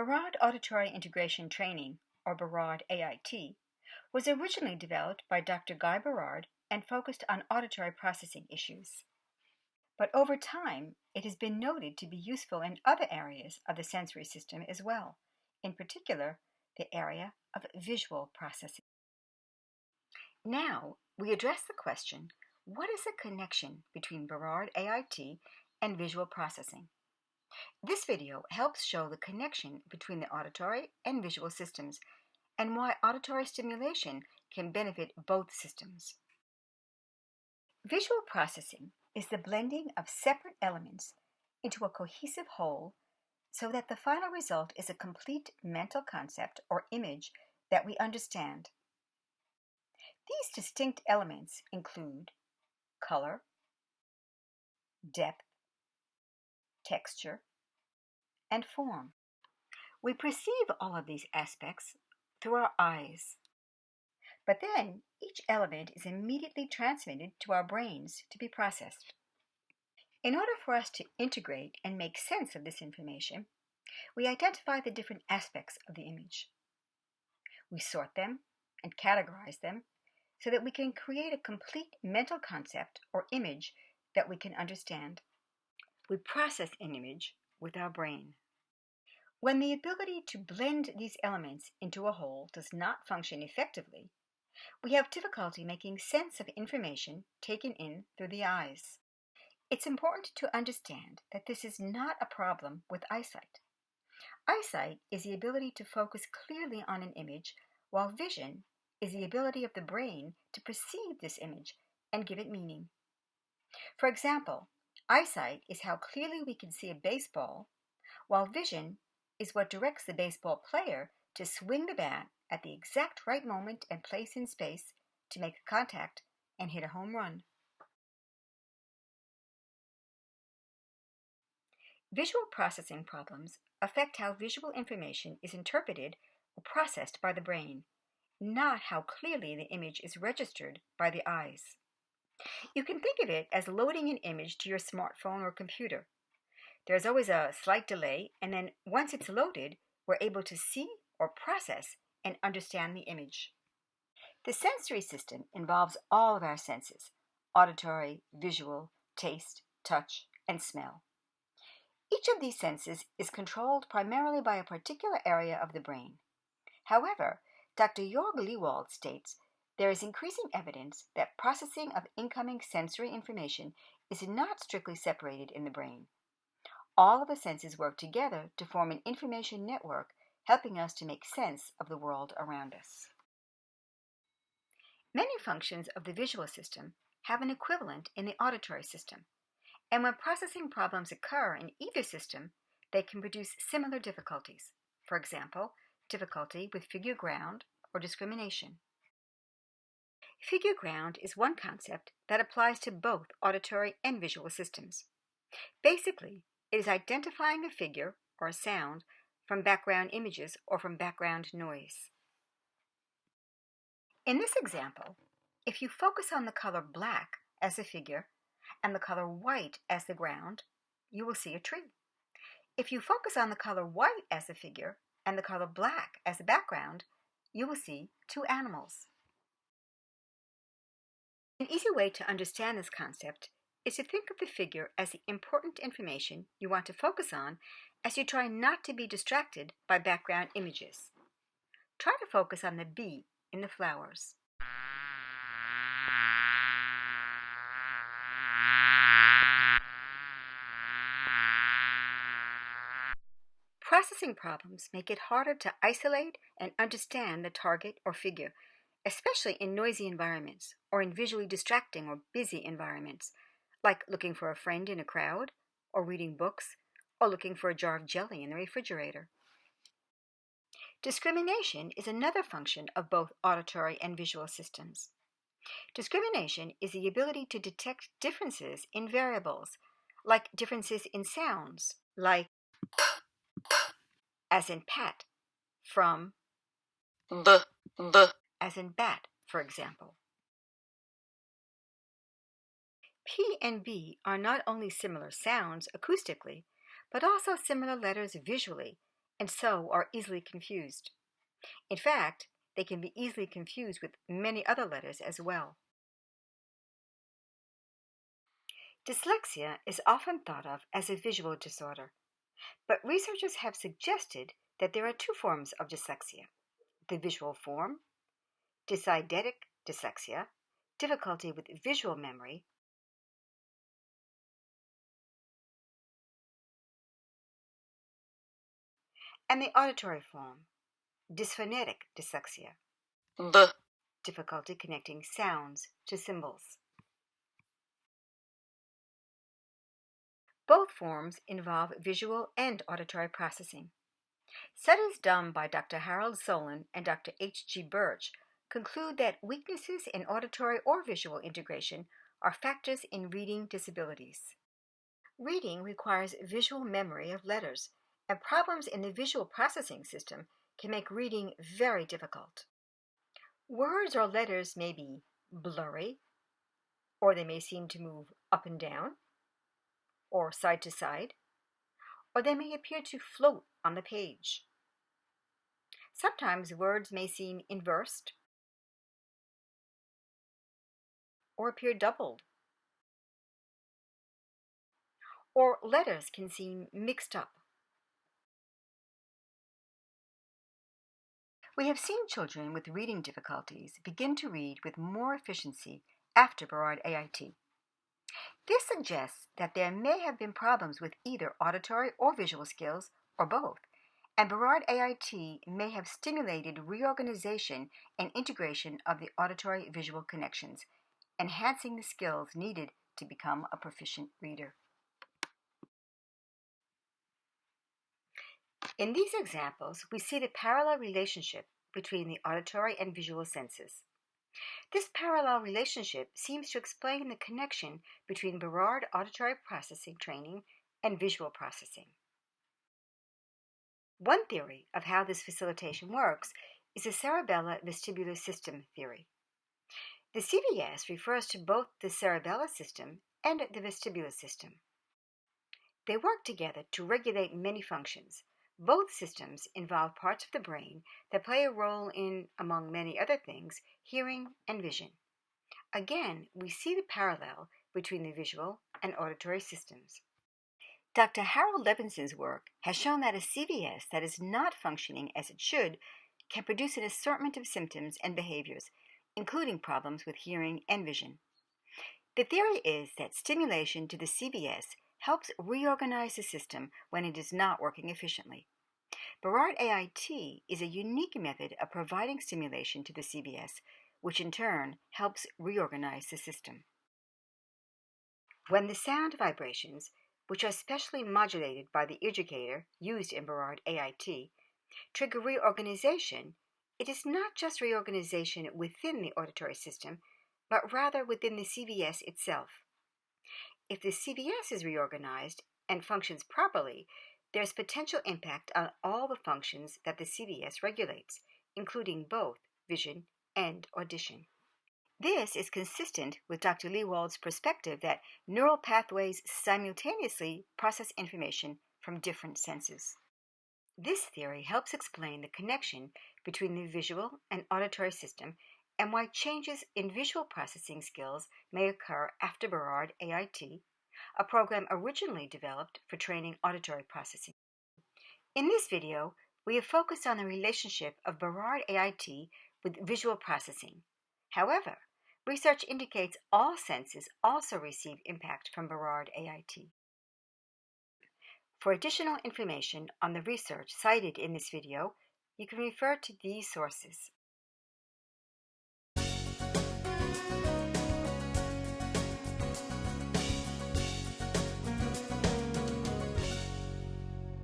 Berard Auditory Integration Training, or Berard AIT, was originally developed by Dr. Guy Berard and focused on auditory processing issues. But over time, it has been noted to be useful in other areas of the sensory system as well, in particular, the area of visual processing. Now, we address the question, what is the connection between Berard AIT and visual processing? This video helps show the connection between the auditory and visual systems and why auditory stimulation can benefit both systems. Visual processing is the blending of separate elements into a cohesive whole so that the final result is a complete mental concept or image that we understand. These distinct elements include color, depth, texture, and form. We perceive all of these aspects through our eyes, but then each element is immediately transmitted to our brains to be processed. In order for us to integrate and make sense of this information, we identify the different aspects of the image. We sort them and categorize them so that we can create a complete mental concept or image that we can understand. We process an image with our brain. When the ability to blend these elements into a whole does not function effectively, we have difficulty making sense of information taken in through the eyes. It's important to understand that this is not a problem with eyesight. Eyesight is the ability to focus clearly on an image, while vision is the ability of the brain to perceive this image and give it meaning. For example, eyesight is how clearly we can see a baseball, while vision is what directs the baseball player to swing the bat at the exact right moment and place in space to make contact and hit a home run. Visual processing problems affect how visual information is interpreted or processed by the brain, not how clearly the image is registered by the eyes. You can think of it as loading an image to your smartphone or computer. There's always a slight delay, and then once it's loaded, we're able to see or process and understand the image. The sensory system involves all of our senses: auditory, visual, taste, touch, and smell. Each of these senses is controlled primarily by a particular area of the brain. However, Dr. Jörg Lewald states there is increasing evidence that processing of incoming sensory information is not strictly separated in the brain. All of the senses work together to form an information network, helping us to make sense of the world around us. Many functions of the visual system have an equivalent in the auditory system, and when processing problems occur in either system, they can produce similar difficulties. For example, difficulty with Figureground or discrimination. Figureground is one concept that applies to both auditory and visual systems. Basically, it is identifying a figure or a sound from background images or from background noise. In this example, if you focus on the color black as the figure and the color white as the ground, you will see a tree. If you focus on the color white as the figure and the color black as the background, you will see two animals. An easy way to understand this concept is to think of the figure as the important information you want to focus on as you try not to be distracted by background images. Try to focus on the bee in the flowers. Processing problems make it harder to isolate and understand the target or figure, especially in noisy environments or in visually distracting or busy environments, like looking for a friend in a crowd, or reading books, or looking for a jar of jelly in the refrigerator. Discrimination is another function of both auditory and visual systems. Discrimination is the ability to detect differences in variables, like differences in sounds, like as in pat, from b, as in bat, for example. P and B are not only similar sounds acoustically, but also similar letters visually, and so are easily confused. In fact, they can be easily confused with many other letters as well. Dyslexia is often thought of as a visual disorder, but researchers have suggested that there are two forms of dyslexia: the visual form, dyseidetic dyslexia, difficulty with visual memory, and the auditory form, dysphonetic dyslexia, difficulty connecting sounds to symbols. Both forms involve visual and auditory processing. Studies done by Dr. Harold Solon and Dr. H.G. Birch conclude that weaknesses in auditory or visual integration are factors in reading disabilities. Reading requires visual memory of letters, and problems in the visual processing system can make reading very difficult. Words or letters may be blurry, or they may seem to move up and down, or side to side, or they may appear to float on the page. Sometimes words may seem inversed or appear doubled, or letters can seem mixed up. We have seen children with reading difficulties begin to read with more efficiency after Berard AIT. This suggests that there may have been problems with either auditory or visual skills, or both, and Berard AIT may have stimulated reorganization and integration of the auditory visual connections, enhancing the skills needed to become a proficient reader. In these examples, we see the parallel relationship between the auditory and visual senses. This parallel relationship seems to explain the connection between Berard auditory processing training and visual processing. One theory of how this facilitation works is the cerebellar vestibular system theory. The CVS refers to both the cerebellar system and the vestibular system. They work together to regulate many functions. Both systems involve parts of the brain that play a role in, among many other things, hearing and vision. Again, we see the parallel between the visual and auditory systems. Dr. Harold Levinson's work has shown that a CVS that is not functioning as it should can produce an assortment of symptoms and behaviors, including problems with hearing and vision. The theory is that stimulation to the CVS helps reorganize the system when it is not working efficiently. Berard AIT is a unique method of providing stimulation to the CVS, which in turn helps reorganize the system. When the sound vibrations, which are specially modulated by the educator used in Berard AIT, trigger reorganization, it is not just reorganization within the auditory system, but rather within the CVS itself. If the CVS is reorganized and functions properly, there's potential impact on all the functions that the CVS regulates, including both vision and audition. This is consistent with Dr. Leewald's perspective that neural pathways simultaneously process information from different senses. This theory helps explain the connection between the visual and auditory system and why changes in visual processing skills may occur after Berard AIT, a program originally developed for training auditory processing. In this video, we have focused on the relationship of Berard AIT with visual processing. However, research indicates all senses also receive impact from Berard AIT. For additional information on the research cited in this video, you can refer to these sources.